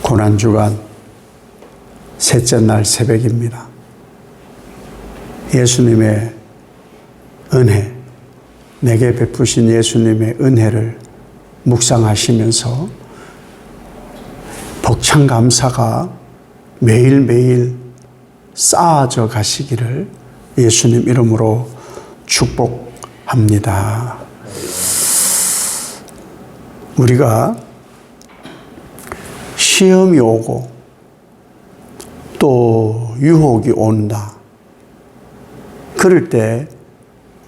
고난주간 셋째 날 새벽입니다. 예수님의 은혜, 내게 베푸신 예수님의 은혜를 묵상하시면서 벅찬 감사가 매일매일 쌓아져 가시기를 예수님 이름으로 축복합니다. 우리가 시험이 오고 또 유혹이 온다. 그럴 때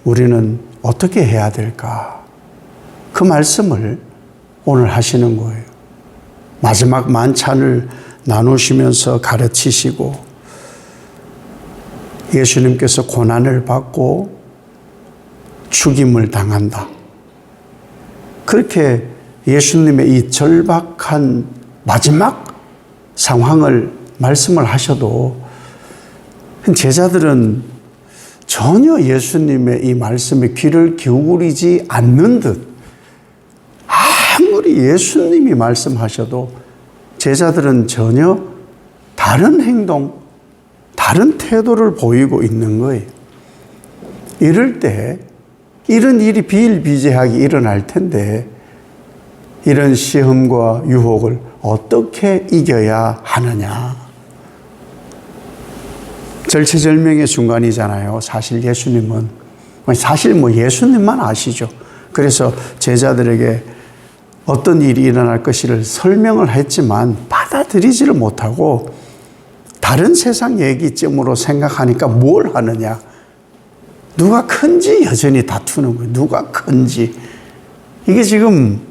우리는 어떻게 해야 될까? 그 말씀을 오늘 하시는 거예요. 마지막 만찬을 나누시면서 가르치시고 예수님께서 고난을 받고 죽임을 당한다. 그렇게 예수님의 이 절박한 마지막 상황을 말씀을 하셔도 제자들은 전혀 예수님의 이 말씀에 귀를 기울이지 않는 듯, 아무리 예수님이 말씀하셔도 제자들은 전혀 다른 행동, 다른 태도를 보이고 있는 거예요. 이럴 때 이런 일이 비일비재하게 일어날 텐데 이런 시험과 유혹을 어떻게 이겨야 하느냐. 절체절명의 순간이잖아요. 사실 예수님은, 사실 예수님만 아시죠. 그래서 제자들에게 어떤 일이 일어날 것을 설명을 했지만 받아들이지를 못하고 다른 세상 얘기점으로 생각하니까 뭘 하느냐. 누가 큰지 여전히 다투는 거예요. 누가 큰지. 이게 지금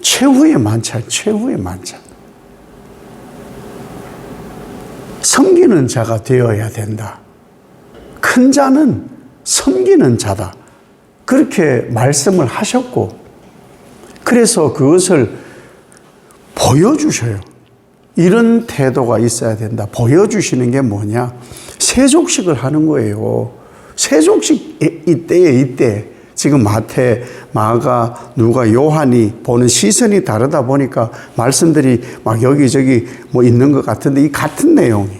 최후의 만찬, 최후의 만찬. 섬기는 자가 되어야 된다. 큰 자는 섬기는 자다. 그렇게 말씀을 하셨고, 그래서 그것을 보여주셔요. 이런 태도가 있어야 된다. 보여주시는 게 뭐냐? 세족식을 하는 거예요. 세족식 이때. 지금 마태, 마가, 누가, 요한이 보는 시선이 다르다 보니까 말씀들이 막 여기저기 있는 것 같은데 이 같은 내용이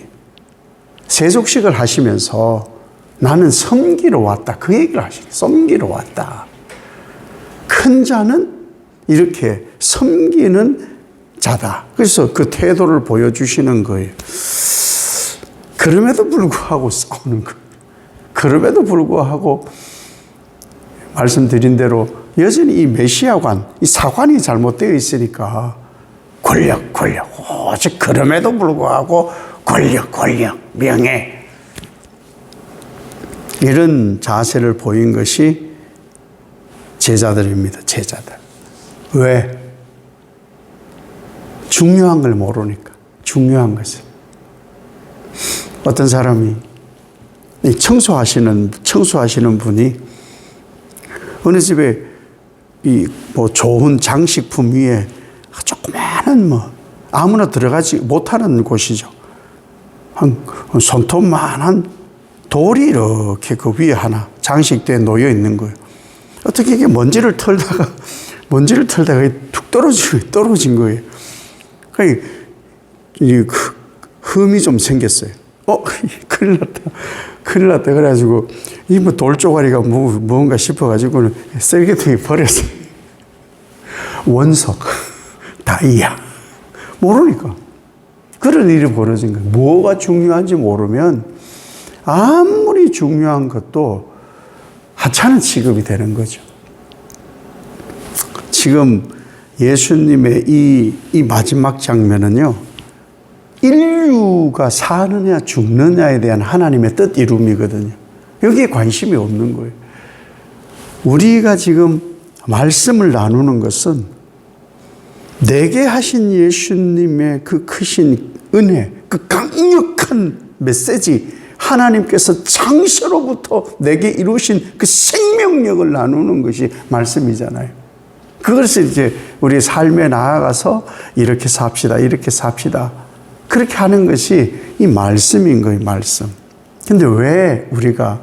세족식을 하시면서 나는 섬기러 왔다. 그 얘기를 하시죠. 섬기러 왔다. 큰 자는 이렇게 섬기는 자다. 그래서 그 태도를 보여주시는 거예요. 그럼에도 불구하고 싸우는 거예요. 그럼에도 불구하고 말씀드린 대로 여전히 이 메시아관, 이 사관이 잘못되어 있으니까 권력, 오직 그럼에도 불구하고 권력, 명예. 이런 자세를 보인 것이 제자들입니다. 제자들. 왜? 중요한 걸 모르니까. 중요한 것을. 어떤 사람이 청소하시는 분이 어느 집에 좋은 장식품 위에 조그마한 아무나 들어가지 못하는 곳이죠. 한 손톱만한 돌이 이렇게 그 위에 하나 장식대에 놓여 있는 거예요. 어떻게 이게 먼지를 털다가 툭 떨어진 거예요. 그러니까 흠이 좀 생겼어요. 큰일 났다. 그래가지고, 돌조가리가 뭔가 싶어가지고는 쓰레기통에 버렸어요. 원석, 다이아. 모르니까. 그런 일이 벌어진 거예요. 뭐가 중요한지 모르면 아무리 중요한 것도 하찮은 취급이 되는 거죠. 지금 예수님의 이 마지막 장면은요, 인류가 사느냐 죽느냐에 대한 하나님의 뜻 이룸이거든요. 여기에 관심이 없는 거예요. 우리가 지금 말씀을 나누는 것은 내게 하신 예수님의 그 크신 은혜, 그 강력한 메시지, 하나님께서 창세로부터 내게 이루신 그 생명력을 나누는 것이 말씀이잖아요. 그것을 이제 우리 삶에 나아가서 이렇게 삽시다. 그렇게 하는 것이 이 말씀인 거예요, 말씀. 근데 왜 우리가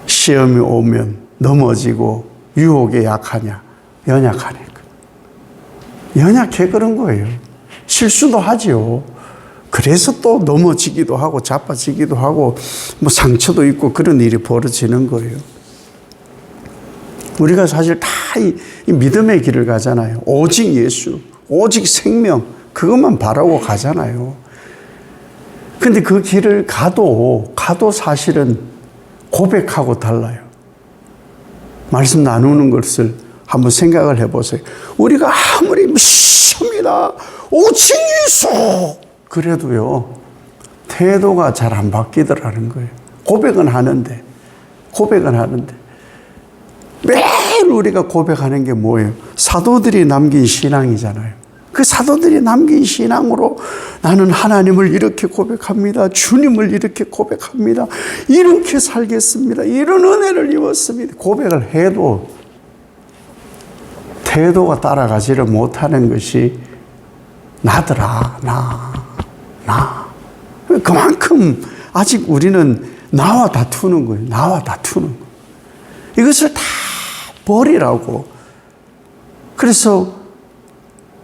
시험이 오면 넘어지고 유혹에 약하냐? 연약하니까. 연약해 그런 거예요. 실수도 하지요. 그래서 또 넘어지기도 하고 자빠지기도 하고 뭐 상처도 있고 그런 일이 벌어지는 거예요. 우리가 사실 다 이 믿음의 길을 가잖아요. 오직 예수, 오직 생명, 그것만 바라고 가잖아요. 근데 그 길을 가도 사실은 고백하고 달라요. 말씀 나누는 것을 한번 생각을 해보세요. 우리가 아무리 믿습니다, 오직 예수, 그래도요, 태도가 잘 안 바뀌더라는 거예요. 고백은 하는데. 매일 우리가 고백하는 게 뭐예요? 사도들이 남긴 신앙이잖아요. 그 사도들이 남긴 신앙으로 나는 하나님을 이렇게 고백합니다. 주님을 이렇게 고백합니다. 이렇게 살겠습니다. 이런 은혜를 입었습니다. 고백을 해도 태도가 따라가지를 못하는 것이 나더라. 나. 그만큼 아직 우리는 나와 다투는 거예요. 이것을 다 버리라고. 그래서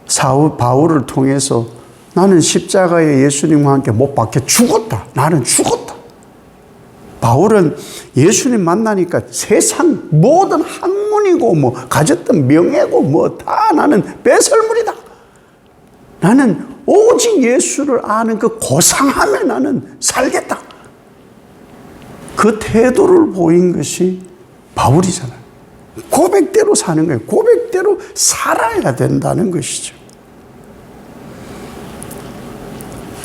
바울을 통해서 나는 십자가에 예수님과 함께 못 박혀 죽었다. 나는 죽었다. 바울은 예수님 만나니까 세상 모든 학문이고 뭐 가졌던 명예고 뭐 다 나는 배설물이다. 나는 오직 예수를 아는 그 고상함에 나는 살겠다. 그 태도를 보인 것이 바울이잖아요. 고백대로 사는 거예요. 고백대로 살아야 된다는 것이죠.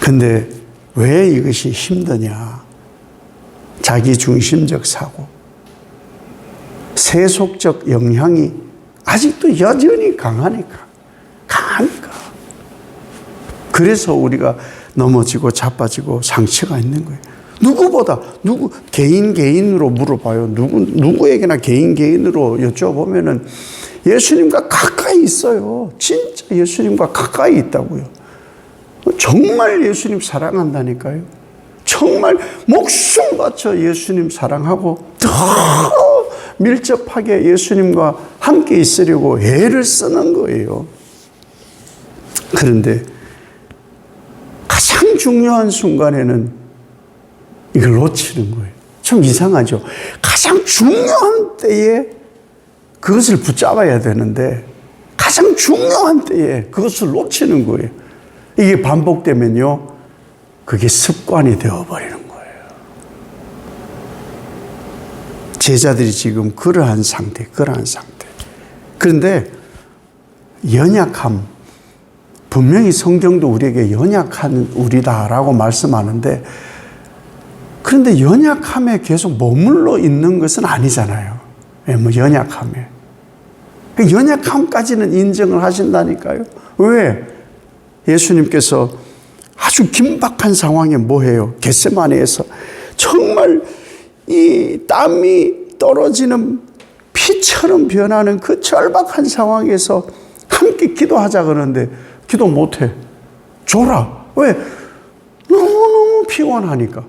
근데 왜 이것이 힘드냐? 자기중심적 사고, 세속적 영향이 아직도 여전히 강하니까. 그래서 우리가 넘어지고 자빠지고 상처가 있는 거예요. 누구보다 개인으로 물어봐요. 누구에게나 개인으로 여쭤보면은 예수님과 가까이 있어요. 진짜 예수님과 가까이 있다고요. 정말 예수님 사랑한다니까요. 정말 목숨 바쳐 예수님 사랑하고 더 밀접하게 예수님과 함께 있으려고 애를 쓰는 거예요. 그런데 가장 중요한 순간에는 이걸 놓치는 거예요. 좀 이상하죠. 가장 중요한 때에 그것을 붙잡아야 되는데 가장 중요한 때에 그것을 놓치는 거예요. 이게 반복되면요, 그게 습관이 되어버리는 거예요. 제자들이 지금 그러한 상태. 그런데 연약함, 분명히 성경도 우리에게 연약한 우리다라고 말씀하는데, 그런데 연약함에 계속 머물러 있는 것은 아니잖아요. 연약함에. 그 연약함까지는 인정을 하신다니까요. 왜? 예수님께서 아주 긴박한 상황에 뭐해요? 겟세마네에서 정말 이 땀이 떨어지는 피처럼 변하는 그 절박한 상황에서 함께 기도하자 그러는데 기도 못해. 졸아. 왜? 너무너무 피곤하니까.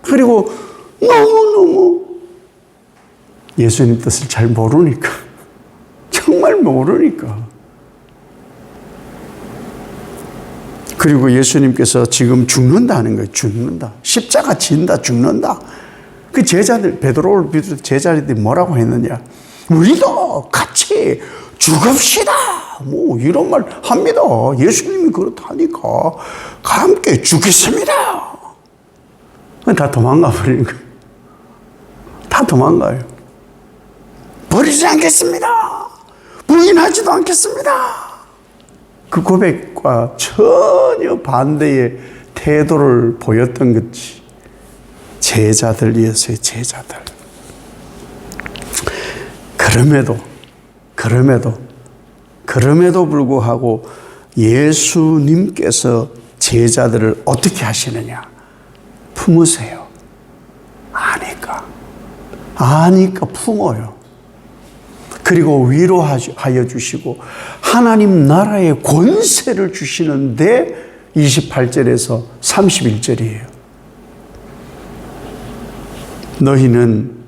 그리고 너무너무 예수님 뜻을 잘 모르니까. 정말 모르니까. 그리고 예수님께서 지금 죽는다는 거예요. 죽는다. 십자가 진다. 죽는다. 그 제자들, 베드로를 비롯해 제자들이 뭐라고 했느냐. 우리도 같이 죽읍시다. 뭐 이런 말 합니다. 예수님이 그렇다니까. 함께 죽겠습니다. 다 도망가 버리는 거예요. 다 도망가요. 버리지 않겠습니다. 부인하지도 않겠습니다. 그 고백과 전혀 반대의 태도를 보였던 것이 제자들이었어요. 제자들. 그럼에도 불구하고 예수님께서 제자들을 어떻게 하시느냐? 품으세요. 아니까 품어요. 그리고 위로하여 주시고 하나님 나라의 권세를 주시는데 28절에서 31절이에요. 너희는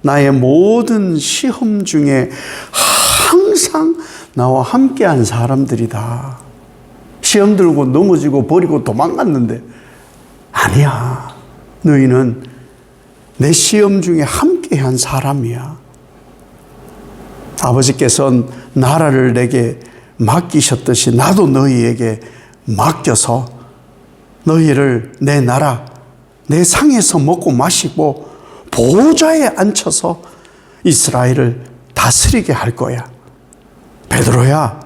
나의 모든 시험 중에 항상 나와 함께한 사람들이다. 시험 들고 넘어지고 버리고 도망갔는데 아니야. 너희는 내 시험 중에 함께한 사람이야. 아버지께서는 나라를 내게 맡기셨듯이 나도 너희에게 맡겨서 너희를 내 나라, 내 상에서 먹고 마시고 보좌에 앉혀서 이스라엘을 다스리게 할 거야. 베드로야,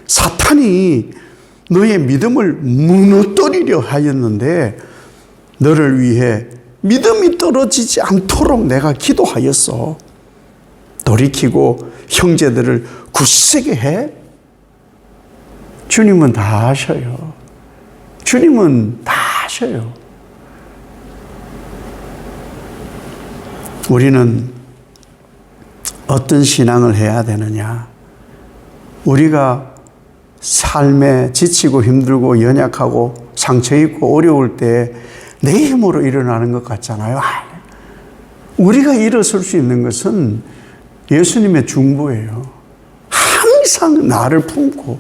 사탄이 너의 믿음을 무너뜨리려 하였는데 너를 위해 믿음이 떨어지지 않도록 내가 기도하였어. 돌이키고 형제들을 굳세게 해. 주님은 다 아셔요. 주님은 다 아셔요. 우리는 어떤 신앙을 해야 되느냐? 우리가 삶에 지치고 힘들고 연약하고 상처 입고 어려울 때 내 힘으로 일어나는 것 같잖아요. 우리가 일어설 수 있는 것은 예수님의 중보예요. 항상 나를 품고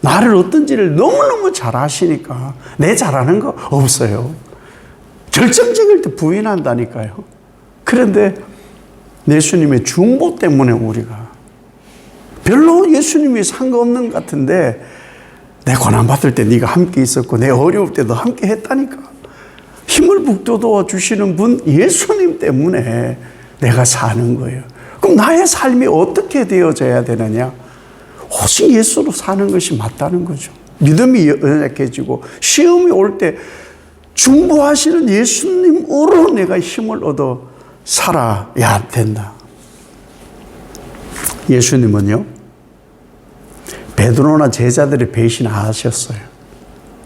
나를 어떤지를 너무너무 잘 아시니까 내 잘하는 거 없어요. 결정적일 때 부인한다니까요. 그런데 예수님의 중보 때문에 우리가 별로 예수님이 상관없는 것 같은데 내 고난받을 때 네가 함께 있었고 내 어려울 때도 함께 했다니까. 힘을 북돋워 주시는 분 예수님 때문에 내가 사는 거예요. 그럼 나의 삶이 어떻게 되어져야 되느냐? 오직 예수로 사는 것이 맞다는 거죠. 믿음이 연약해지고 시험이 올 때 중보하시는 예수님으로 내가 힘을 얻어 살아야 된다. 예수님은요, 베드로나 제자들의 배신 아셨어요.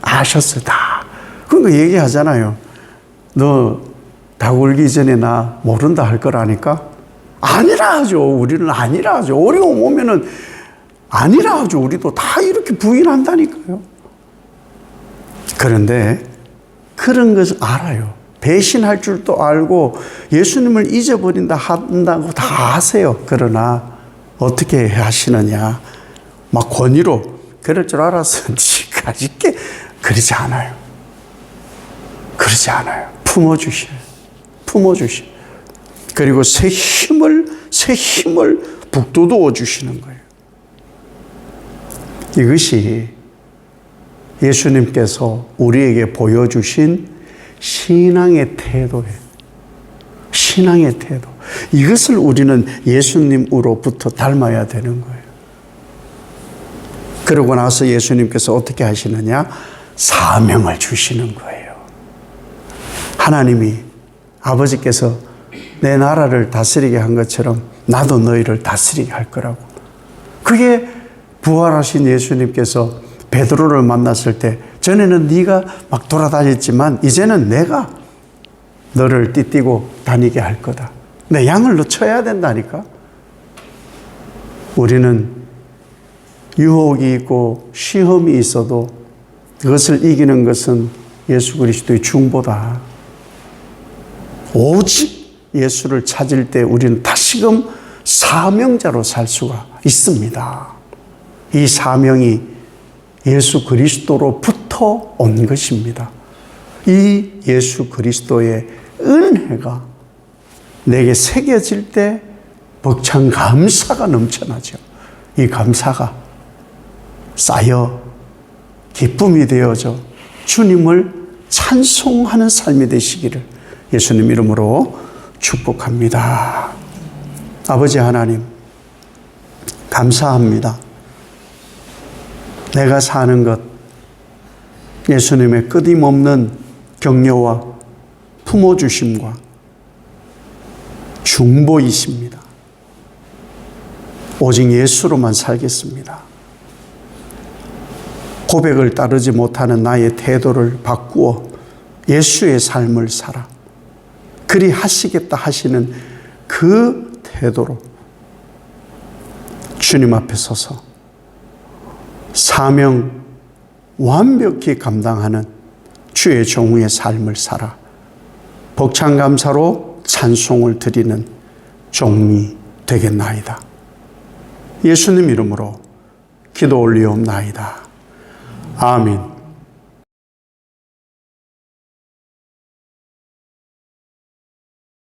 아셨어요. 다. 그러니까 얘기하잖아요. 너 닭 울기 전에 나 모른다 할 거라니까? 아니라 하죠. 우리는 아니라 하죠. 어려움 오면은 아니라 하죠. 우리도 다 이렇게 부인한다니까요. 그런데 그런 것을 알아요. 배신할 줄도 알고 예수님을 잊어버린다 한다고 다 아세요. 그러나 어떻게 하시느냐? 막 권위로 그럴 줄 알았어. 지금까지 그러지 않아요. 그러지 않아요. 품어주셔요. 품어주셔요. 그리고 새 힘을 북돋워 주시는 거예요. 이것이 예수님께서 우리에게 보여주신 신앙의 태도예요. 신앙의 태도. 이것을 우리는 예수님으로부터 닮아야 되는 거예요. 그러고 나서 예수님께서 어떻게 하시느냐? 사명을 주시는 거예요. 하나님이 아버지께서 내 나라를 다스리게 한 것처럼 나도 너희를 다스리게 할 거라고. 그게 부활하신 예수님께서 베드로를 만났을 때 전에는 네가 막 돌아다녔지만 이제는 내가 너를 띠띠고 다니게 할 거다. 내 양을 놓쳐야 된다니까. 우리는 유혹이 있고 시험이 있어도 그것을 이기는 것은 예수 그리스도의 중보다. 오직 예수를 찾을 때 우리는 다시금 사명자로 살 수가 있습니다. 이 사명이 예수 그리스도로부터 온 것입니다. 이 예수 그리스도의 은혜가 내게 새겨질 때 벅찬 감사가 넘쳐나죠. 이 감사가 쌓여 기쁨이 되어져 주님을 찬송하는 삶이 되시기를 예수님 이름으로 축복합니다. 아버지 하나님, 감사합니다. 내가 사는 것, 예수님의 끊임없는 격려와 품어주심과 중보이십니다. 오직 예수로만 살겠습니다. 고백을 따르지 못하는 나의 태도를 바꾸어 예수의 삶을 살아 그리 하시겠다 하시는 그 태도로 주님 앞에 서서 사명 완벽히 감당하는 주의 종의 삶을 살아 벅찬 감사로 찬송을 드리는 종이 되겠나이다. 예수님 이름으로 기도 올리옵나이다. 아멘.